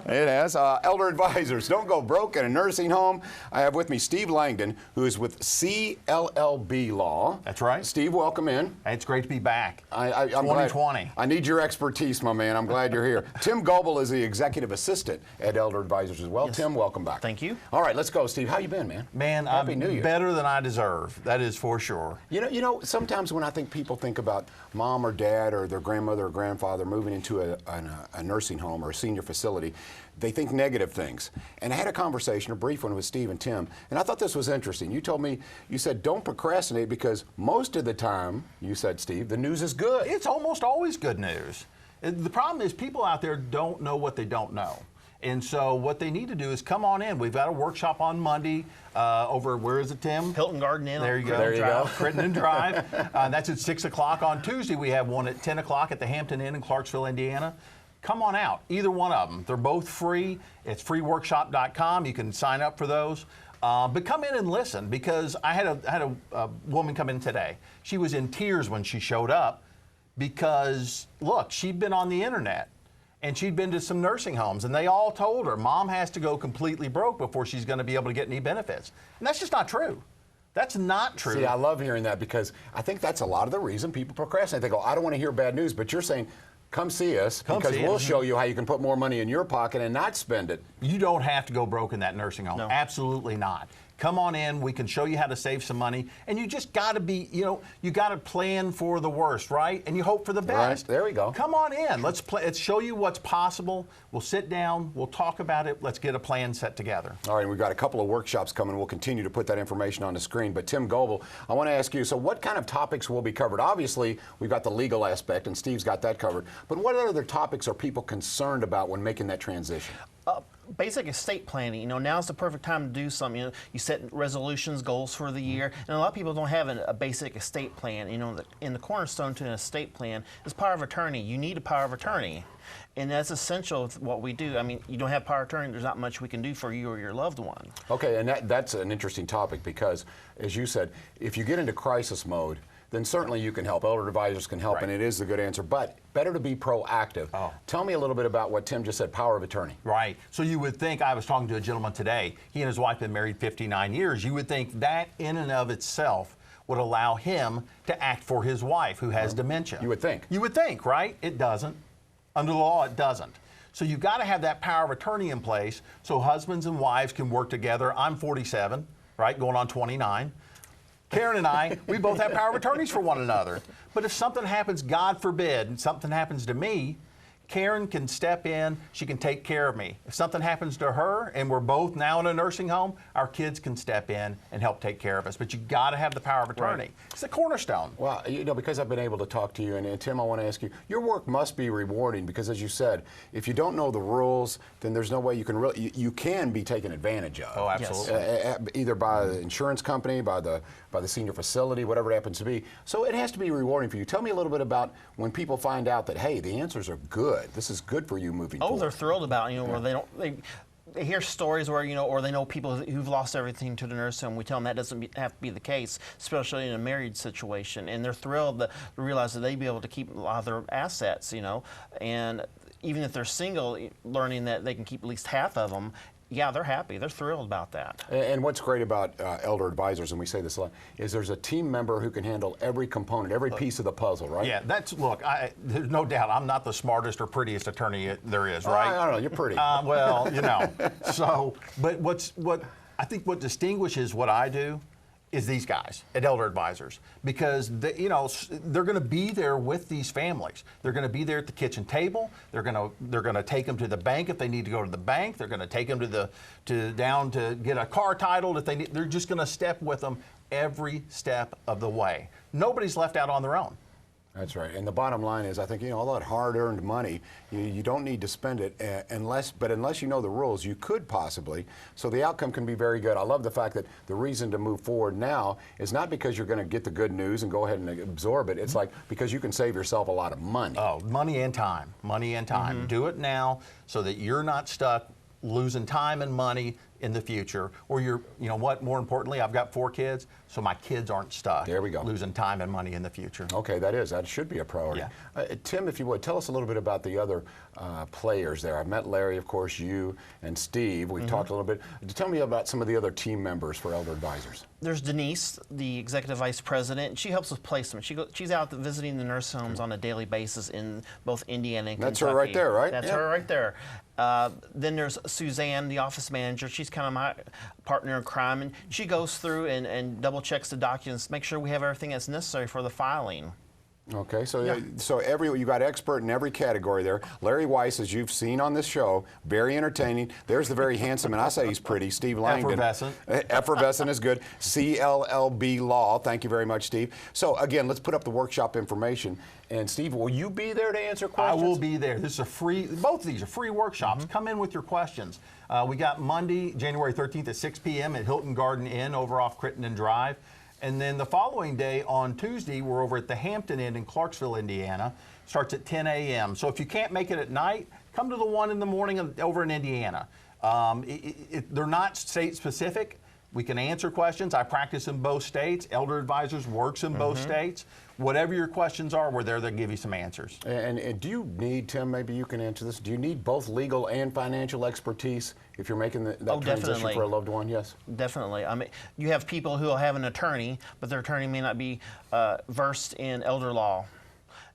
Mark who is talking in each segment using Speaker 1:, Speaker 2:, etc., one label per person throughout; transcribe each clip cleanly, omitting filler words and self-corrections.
Speaker 1: It has. Elder Advisors, don't go broke in a nursing home. I have with me Steve Langdon, who is with CLLB Law.
Speaker 2: That's right.
Speaker 1: Steve, welcome in.
Speaker 2: Hey, it's great to be back.
Speaker 1: I'm
Speaker 2: 2020.
Speaker 1: Glad, I need your expertise, my man. I'm glad you're here. Tim Goebel is the executive assistant at Elder Advisors as well.
Speaker 3: Yes.
Speaker 1: Tim, welcome back.
Speaker 3: Thank you.
Speaker 1: All right, let's go, Steve. How you been, man?
Speaker 2: Man,
Speaker 1: Happy
Speaker 2: I'm
Speaker 1: New Year.
Speaker 2: better than I deserve. That is for sure.
Speaker 1: You know, sometimes when I think people think about mom or dad or their grandmother or grandfather moving into a nursing home or a senior facility, they think negative things. And I had a conversation, a brief one with Steve and Tim, and I thought this was interesting. You told me, you said, don't procrastinate because most of the time, you said, Steve, the news is good.
Speaker 2: It's almost always good news. The problem is people out there don't know what they don't know. And so what they need to do is come on in. We've got a workshop on Monday over, where is it, Tim?
Speaker 3: Hilton Garden Inn.
Speaker 2: There you go.
Speaker 1: There you go.
Speaker 2: Crittenden Drive. That's at 6 o'clock. On Tuesday, we have one at 10 o'clock at the Hampton Inn in Clarksville, Indiana. Come on out, either one of them. They're both free. It's freeworkshop.com. You can sign up for those. But come in and listen, because I had a woman come in today. She was in tears when she showed up because, look, she'd been on the internet and she'd been to some nursing homes, and they all told her, Mom has to go completely broke before she's going to be able to get any benefits. And that's just not true. That's not true.
Speaker 1: See, I love hearing that because I think that's a lot of the reason people procrastinate. They go, I don't want to hear bad news, but you're saying, come see us because we'll show you how you can put more money in your pocket and not spend it.
Speaker 2: You don't have to go broke in that nursing home.
Speaker 3: No.
Speaker 2: Absolutely not. Come on in. We can show you how to save some money. And you just got to be, you got to plan for the worst, right? And you hope for the best.
Speaker 1: Right, there we go.
Speaker 2: Come on in. Let's show you what's possible. We'll sit down. We'll talk about it. Let's get a plan set together. All
Speaker 1: right, we've got a couple of workshops coming. We'll continue to put that information on the screen. But Tim Goebel, I want to ask you, so what kind of topics will be covered? Obviously, we've got the legal aspect, and Steve's got that covered. But what other topics are people concerned about when making that transition?
Speaker 3: Basic estate planning. Now's the perfect time to do something. You set resolutions, goals for the year, and a lot of people don't have a basic estate plan. In the cornerstone to an estate plan is power of attorney. You need a power of attorney, and that's essential to what we do. I mean, you don't have power of attorney, there's not much we can do for you or your loved one.
Speaker 1: Okay, and that's an interesting topic because, as you said, if you get into crisis mode, then certainly you can help. Elder Advisors can help,
Speaker 2: Right.
Speaker 1: and it is the good answer. But better to be proactive.
Speaker 2: Oh.
Speaker 1: Tell me a little bit about what Tim just said, power of attorney.
Speaker 2: Right. So you would think, I was talking to a gentleman today, he and his wife have been married 59 years. You would think that in and of itself would allow him to act for his wife who has dementia.
Speaker 1: You would think.
Speaker 2: You would think, right? It doesn't. Under the law, it doesn't. So you've got to have that power of attorney in place so husbands and wives can work together. I'm 47, right, going on 29. Karen and I, we both have power of attorneys for one another. But if something happens, God forbid, and something happens to me, Karen can step in, she can take care of me. If something happens to her and we're both now in a nursing home, our kids can step in and help take care of us. But you got to have the power of attorney.
Speaker 1: Right.
Speaker 2: It's the cornerstone.
Speaker 1: Well, because I've been able to talk to you, and Tim, I want to ask you, your work must be rewarding because, as you said, if you don't know the rules, then there's no way you can really, you can be taken advantage of.
Speaker 2: Oh, absolutely.
Speaker 1: Either by the insurance company, by the senior facility, whatever it happens to be. So it has to be rewarding for you. Tell me a little bit about when people find out that, hey, the answers are good. This is good for you moving forward.
Speaker 3: Oh, they're thrilled about it, where they hear stories where, or they know people who've lost everything to the nursing home. We tell them that doesn't have to be the case, especially in a married situation. And they're thrilled to realize that they'd be able to keep a lot of their assets, and even if they're single, learning that they can keep at least half of them. Yeah, they're happy. They're thrilled about that.
Speaker 1: And what's great about Elder Advisors, and we say this a lot, is there's a team member who can handle every component, every piece of the puzzle, right?
Speaker 2: Yeah, look, there's no doubt I'm not the smartest or prettiest attorney there is, right?
Speaker 1: I don't know, you're pretty.
Speaker 2: Well, So, but I think what distinguishes what I do is these guys at Elder Advisors, because they're going to be there with these families. They're going to be there at the kitchen table. They're going to take them to the bank if they need to go to the bank. They're going to take them down to get a car titled if they need. They're just going to step with them every step of the way. Nobody's left out on their own.
Speaker 1: That's right. And the bottom line is, I think, all that hard-earned money, you don't need to spend it unless you know the rules, you could possibly. So the outcome can be very good. I love the fact that the reason to move forward now is not because you're going to get the good news and go ahead and absorb it. It's like because you can save yourself a lot of money.
Speaker 2: Oh, money and time. Money and time. Do it now so that you're not stuck losing time and money in the future, or you know what, more importantly, I've got 4 kids, so my kids aren't stuck
Speaker 1: There we go.
Speaker 2: losing time and money in the future.
Speaker 1: Okay, that should be a priority.
Speaker 2: Yeah.
Speaker 1: Tim, if you would, tell us a little bit about the other players there. I've met Larry, of course, you and Steve. We've talked a little bit. Tell me about some of the other team members for Elder Advisors.
Speaker 3: There's Denise, the executive vice president. She helps with placement. She's out visiting the nurse homes on a daily basis in both Indiana and
Speaker 1: That's
Speaker 3: Kentucky.
Speaker 1: her right there, right?
Speaker 3: That's
Speaker 1: Yeah.
Speaker 3: her right there. Then there's Suzanne, the office manager. She's kind of my partner in crime, and she goes through and double checks the documents, make sure we have everything that's necessary for the filing.
Speaker 1: Okay, so you got expert in every category there. Larry Weiss, as you've seen on this show, very entertaining. There's the very handsome, and I say he's pretty, Steve Langdon.
Speaker 2: Effervescent.
Speaker 1: Effervescent is good. CLLB Law. Thank you very much, Steve. So again, let's put up the workshop information. And Steve, will you be there to answer
Speaker 2: I
Speaker 1: questions?
Speaker 2: will be there. This is a free, both of these are free workshops. Come in with your questions. We got Monday, January 13th at 6 p.m. at Hilton Garden Inn over off Crittenden Drive. And then the following day on Tuesday, we're over at the Hampton Inn in Clarksville, Indiana. Starts at 10 a.m. So if you can't make it at night, come to the one in the morning over in Indiana. They're not state specific. We can answer questions. I practice in both states. Elder Advisors works in both states. Whatever your questions are, we're there to give you some answers.
Speaker 1: And do you need, Tim, maybe you can answer this, do you need both legal and financial expertise if you're making that transition
Speaker 3: definitely.
Speaker 1: for a loved one? Yes.
Speaker 3: Definitely. I mean, you have people who will have an attorney, but their attorney may not be versed in elder law.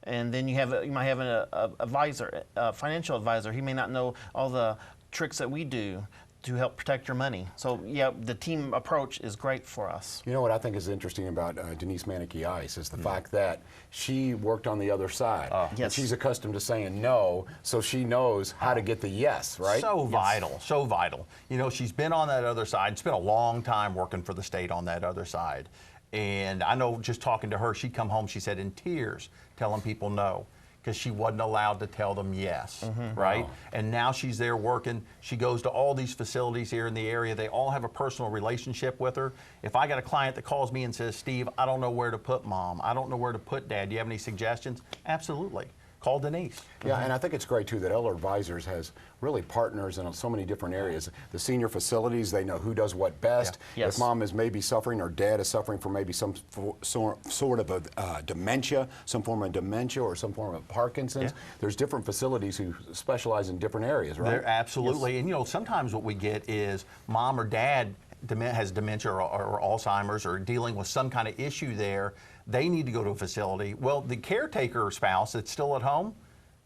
Speaker 3: And then you might have an advisor, a financial advisor. He may not know all the tricks that we do to help protect your money. So yeah, the team approach is great for us.
Speaker 1: You know what I think is interesting about Denise Manicki-Ice is the fact that she worked on the other side. And
Speaker 3: Yes.
Speaker 1: she's accustomed to saying no, so she knows how to get the yes, right?
Speaker 2: So vital, so vital. You know, she's been on that other side. It's been a long time working for the state on that other side. And I know just talking to her, she'd come home, she said, in tears, telling people no, because she wasn't allowed to tell them yes, right? And now she's there working. She goes to all these facilities here in the area. They all have a personal relationship with her. If I got a client that calls me and says, Steve, I don't know where to put mom, I don't know where to put dad, do you have any suggestions? Absolutely. Call Denise.
Speaker 1: Yeah, and I think it's great too that Elder Advisors has really partners in so many different areas. The senior facilities, they know who does what best.
Speaker 3: Yeah. Yes.
Speaker 1: If mom is maybe suffering or dad is suffering from maybe some sort of a dementia, some form of dementia or some form of Parkinson's,
Speaker 2: Yeah.
Speaker 1: there's different facilities who specialize in different areas, right?
Speaker 2: They're absolutely, and you know, sometimes what we get is mom or dad has dementia or Alzheimer's or dealing with some kind of issue there. They need to go to a facility. Well, the caretaker spouse that's still at home,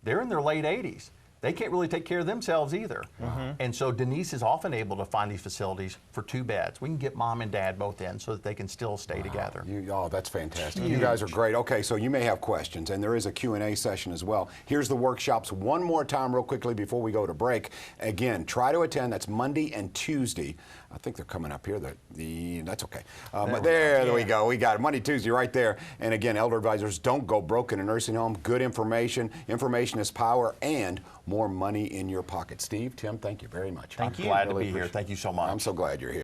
Speaker 2: they're in their late 80s. They can't really take care of themselves either. And so Denise is often able to find these facilities for 2 beds. We can get mom and dad both in so that they can still stay together.
Speaker 1: Oh, that's fantastic. You guys are great. Okay, so you may have questions, and there is a Q&A session as well. Here's the workshops one more time real quickly before we go to break. Again, try to attend. That's Monday and Tuesday. I think they're coming up here. That's okay. There we go. We got it. Monday, Tuesday right there. And again, Elder Advisors, don't go broke in a nursing home. Good information. Information is power and more money in your pocket. Steve, Tim, thank you very much.
Speaker 3: Thank you.
Speaker 2: Glad to
Speaker 1: Really
Speaker 2: be here.
Speaker 1: appreciate it.
Speaker 2: Thank you so much.
Speaker 1: I'm so glad you're here.